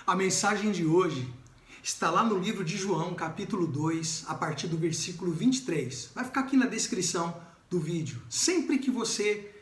A mensagem de hoje está lá no livro de João, capítulo 2, a partir do versículo 23. Vai ficar aqui na descrição do vídeo. Sempre que você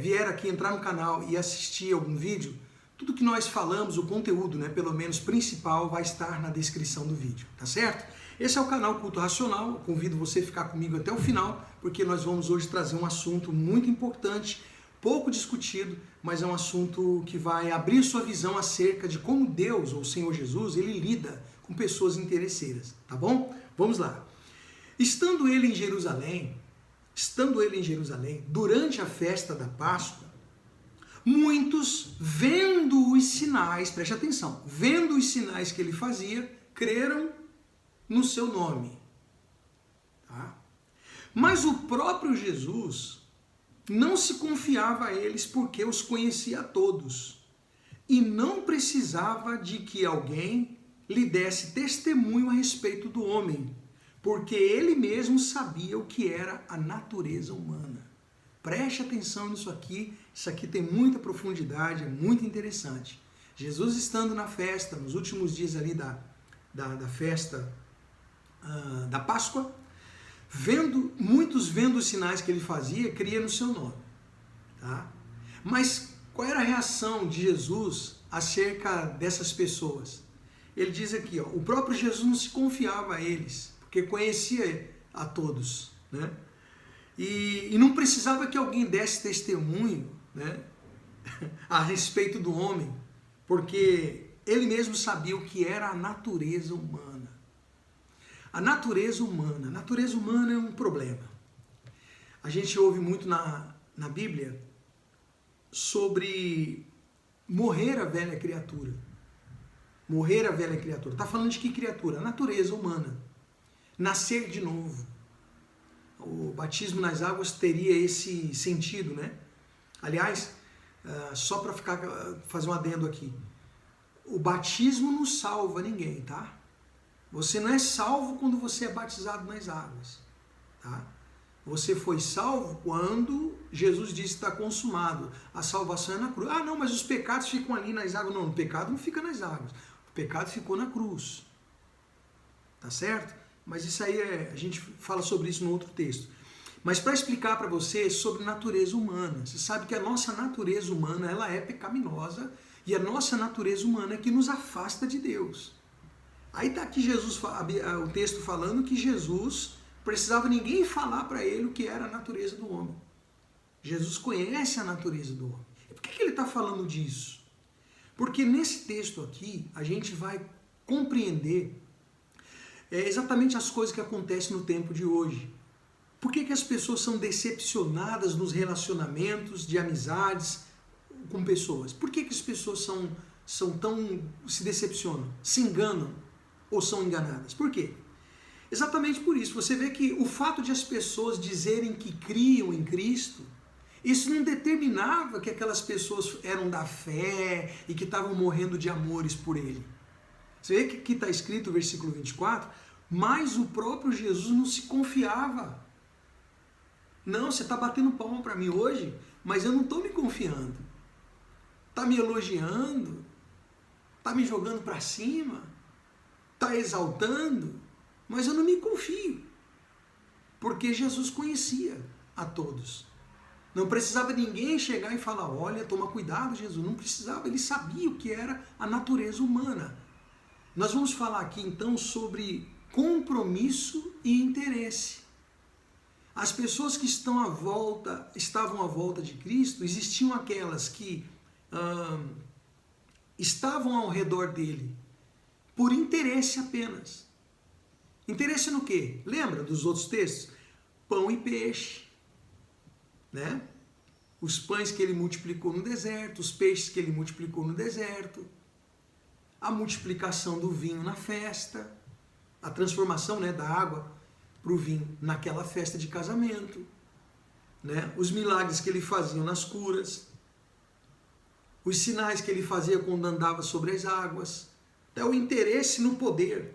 vier aqui entrar no canal e assistir algum vídeo, tudo que nós falamos, o conteúdo, pelo menos principal, vai estar na descrição do vídeo, tá certo? Esse é o canal Culto Racional. Eu convido você a ficar comigo até o final, porque nós vamos hoje trazer um assunto muito importante, pouco discutido, mas é um assunto que vai abrir sua visão acerca de como Deus, ou o Senhor Jesus, ele lida com pessoas interesseiras, tá bom? Vamos lá. Estando ele em Jerusalém, durante a festa da Páscoa, muitos, vendo os sinais, preste atenção, vendo os sinais que ele fazia, creram no seu nome. Tá? Mas o próprio Jesus não se confiava a eles porque os conhecia a todos e não precisava de que alguém lhe desse testemunho a respeito do homem, porque ele mesmo sabia o que era a natureza humana. Preste atenção nisso aqui, isso aqui tem muita profundidade, é muito interessante. Jesus estando na festa, nos últimos dias ali da festa da Páscoa, muitos vendo os sinais que ele fazia, cria no seu nome. Tá? Mas qual era a reação de Jesus acerca dessas pessoas? Ele diz aqui, o próprio Jesus não se confiava a eles, porque conhecia a todos, né? E não precisava que alguém desse testemunho, a respeito do homem, porque ele mesmo sabia o que era a natureza humana. A natureza humana é um problema. A gente ouve muito na Bíblia sobre morrer a velha criatura. Morrer a velha criatura. Está falando de que criatura? A natureza humana. Nascer de novo. O batismo nas águas teria esse sentido, né? Aliás, só para fazer um adendo aqui. O batismo não salva ninguém, tá? Você não é salvo quando você é batizado nas águas, tá? Você foi salvo quando Jesus disse que está consumado. A salvação é na cruz. Ah, não, mas os pecados ficam ali nas águas. Não, o pecado não fica nas águas. O pecado ficou na cruz. Tá certo? Mas isso aí a gente fala sobre isso no outro texto. Mas para explicar para você sobre natureza humana. Você sabe que a nossa natureza humana ela é pecaminosa e a nossa natureza humana é que nos afasta de Deus. Aí está aqui Jesus, o texto falando que Jesus precisava ninguém falar para ele o que era a natureza do homem. Jesus conhece a natureza do homem. E por que ele está falando disso? Porque nesse texto aqui a gente vai compreender exatamente as coisas que acontecem no tempo de hoje. Por que as pessoas são decepcionadas nos relacionamentos de amizades com pessoas? Por que as pessoas se decepcionam, se enganam ou são enganadas? Por quê? Exatamente por isso. Você vê que o fato de as pessoas dizerem que criam em Cristo, isso não determinava que aquelas pessoas eram da fé e que estavam morrendo de amores por Ele. Você vê que aqui está escrito o versículo 24, mas o próprio Jesus não se confiava. Não, você está batendo palma para mim hoje, mas eu não estou me confiando. Está me elogiando, está me jogando para cima, está exaltando, mas eu não me confio. Porque Jesus conhecia a todos. Não precisava ninguém chegar e falar, olha, toma cuidado, Jesus. Não precisava, ele sabia o que era a natureza humana. Nós vamos falar aqui então sobre compromisso e interesse. As pessoas que estavam à volta de Cristo, existiam aquelas que estavam ao redor dele por interesse apenas. Interesse no quê? Lembra dos outros textos? Pão e peixe, né? Os pães que ele multiplicou no deserto, os peixes que ele multiplicou no deserto, a multiplicação do vinho na festa, a transformação, da água para o vinho naquela festa de casamento, os milagres que ele fazia nas curas, os sinais que ele fazia quando andava sobre as águas. É o interesse no poder,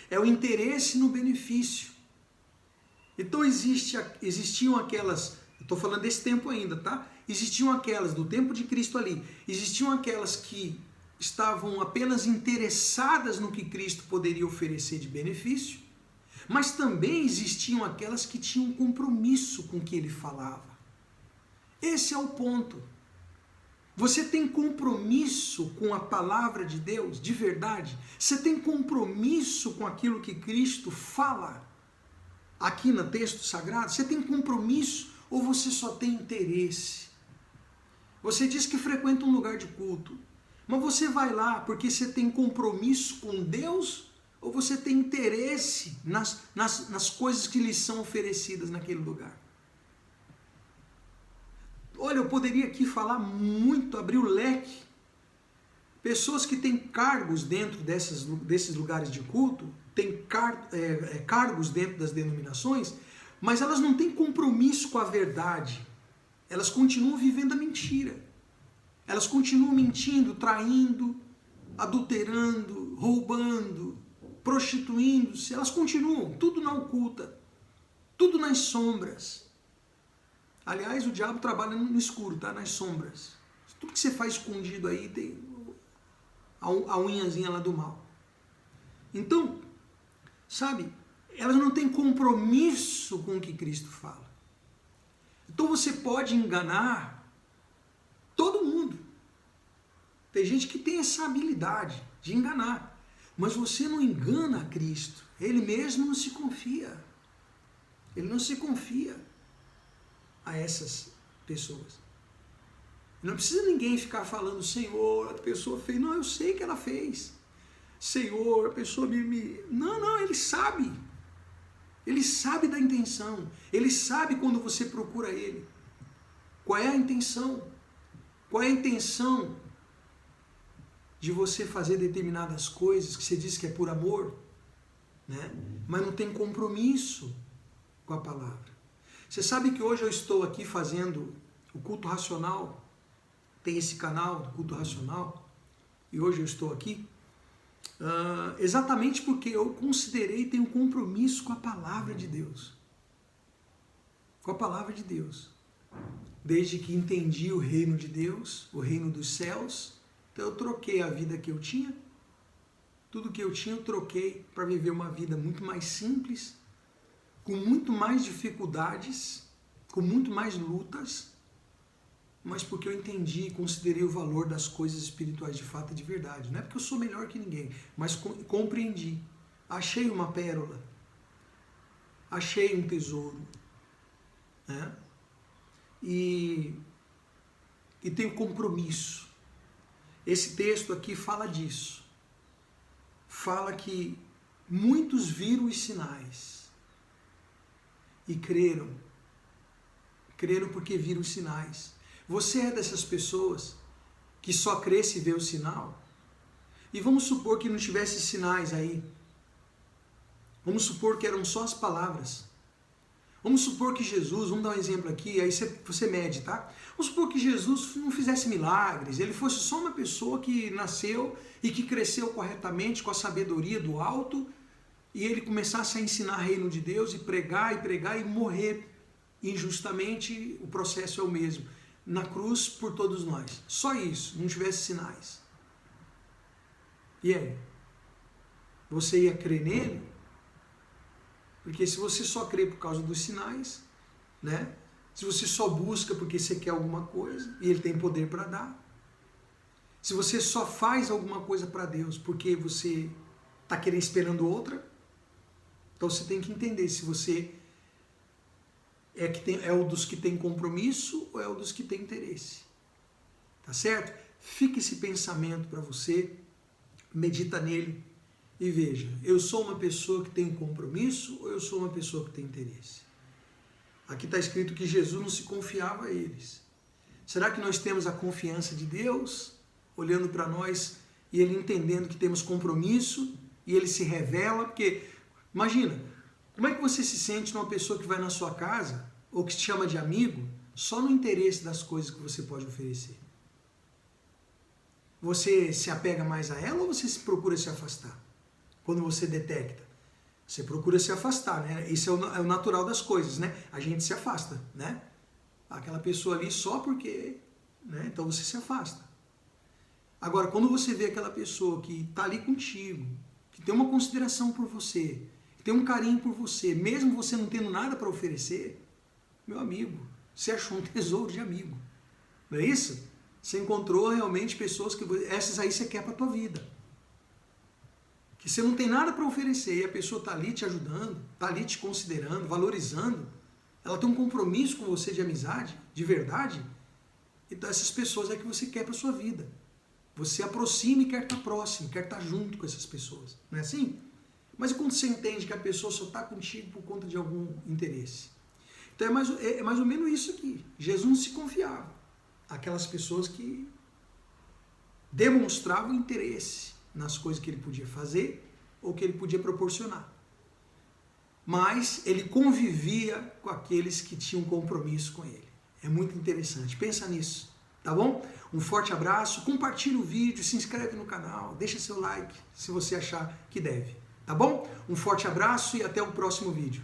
é o interesse no benefício. Então existiam aquelas, estou falando desse tempo ainda, tá? Existiam aquelas do tempo de Cristo ali, existiam aquelas que estavam apenas interessadas no que Cristo poderia oferecer de benefício, mas também existiam aquelas que tinham compromisso com o que ele falava. Esse é o ponto. Você tem compromisso com a palavra de Deus, de verdade? Você tem compromisso com aquilo que Cristo fala aqui no texto sagrado? Você tem compromisso ou você só tem interesse? Você diz que frequenta um lugar de culto, mas você vai lá porque você tem compromisso com Deus ou você tem interesse nas coisas que lhe são oferecidas naquele lugar? Olha, eu poderia aqui falar muito, abrir o leque. Pessoas que têm cargos dentro desses lugares de culto, têm cargos dentro das denominações, mas elas não têm compromisso com a verdade. Elas continuam vivendo a mentira. Elas continuam mentindo, traindo, adulterando, roubando, prostituindo-se. Elas continuam, tudo na oculta, tudo nas sombras. Aliás, o diabo trabalha no escuro, tá? Nas sombras. Tudo que você faz escondido aí tem a unhazinha lá do mal. Então, sabe, elas não têm compromisso com o que Cristo fala. Então você pode enganar todo mundo. Tem gente que tem essa habilidade de enganar. Mas você não engana a Cristo. Ele mesmo não se confia. Ele não se confia a essas pessoas. Não precisa ninguém ficar falando, Senhor, a pessoa fez. Não, eu sei que ela fez. Senhor, a pessoa me... Não, ele sabe. Ele sabe da intenção. Ele sabe quando você procura ele. Qual é a intenção? Qual é a intenção de você fazer determinadas coisas que você diz que é por amor, né? Mas não tem compromisso com a palavra. Você sabe que hoje eu estou aqui fazendo o culto racional, tem esse canal do culto racional, e hoje eu estou aqui, exatamente porque eu considerei ter um compromisso com a palavra de Deus. Com a palavra de Deus. Desde que entendi o reino de Deus, o reino dos céus, então eu troquei a vida que eu tinha, tudo que eu tinha eu troquei para viver uma vida muito mais simples, com muito mais dificuldades, com muito mais lutas, mas porque eu entendi e considerei o valor das coisas espirituais de fato e de verdade. Não é porque eu sou melhor que ninguém, mas compreendi. Achei uma pérola, achei um tesouro, né? E tenho compromisso. Esse texto aqui fala disso. Fala que muitos viram os sinais e creram. Creram porque viram os sinais. Você é dessas pessoas que só crê se vê o sinal? E vamos supor que não tivesse sinais aí. Vamos supor que eram só as palavras. Vamos supor que Jesus, vamos dar um exemplo aqui, aí você mede, tá? Vamos supor que Jesus não fizesse milagres, ele fosse só uma pessoa que nasceu e que cresceu corretamente com a sabedoria do alto, e ele começasse a ensinar o reino de Deus e pregar e morrer injustamente, o processo é o mesmo, na cruz por todos nós. Só isso, não tivesse sinais. E aí? Você ia crer nele? Porque se você só crê por causa dos sinais, né? Se você só busca porque você quer alguma coisa e ele tem poder para dar, se você só faz alguma coisa para Deus porque você está querendo esperando outra, então você tem que entender se você é o dos que tem compromisso ou é o dos que tem interesse. Tá certo? Fica esse pensamento para você, medita nele. E veja, eu sou uma pessoa que tem compromisso ou eu sou uma pessoa que tem interesse? Aqui está escrito que Jesus não se confiava a eles. Será que nós temos a confiança de Deus, olhando para nós e Ele entendendo que temos compromisso e Ele se revela? Porque, imagina, como é que você se sente numa pessoa que vai na sua casa ou que te chama de amigo só no interesse das coisas que você pode oferecer? Você se apega mais a ela ou você procura se afastar? Quando você detecta, você procura se afastar, né? Isso é o natural das coisas, né? A gente se afasta, né? Aquela pessoa ali só porque, né? Então você se afasta. Agora, quando você vê aquela pessoa que está ali contigo, que tem uma consideração por você, que tem um carinho por você, mesmo você não tendo nada para oferecer, meu amigo, você achou um tesouro de amigo. Não é isso? Você encontrou realmente pessoas que... Essas aí você quer para a tua vida. Que você não tem nada para oferecer e a pessoa está ali te ajudando, está ali te considerando, valorizando, ela tem um compromisso com você de amizade, de verdade, então essas pessoas é que você quer para sua vida. Você aproxima e quer estar próximo, quer estar junto com essas pessoas. Não é assim? Mas e quando você entende que a pessoa só está contigo por conta de algum interesse? Então é mais ou menos isso aqui. Jesus não se confiava. Aquelas pessoas que demonstravam interesse nas coisas que ele podia fazer ou que ele podia proporcionar. Mas ele convivia com aqueles que tinham compromisso com ele. É muito interessante. Pensa nisso, tá bom? Um forte abraço, compartilha o vídeo, se inscreve no canal, deixa seu like se você achar que deve, tá bom? Um forte abraço e até o próximo vídeo.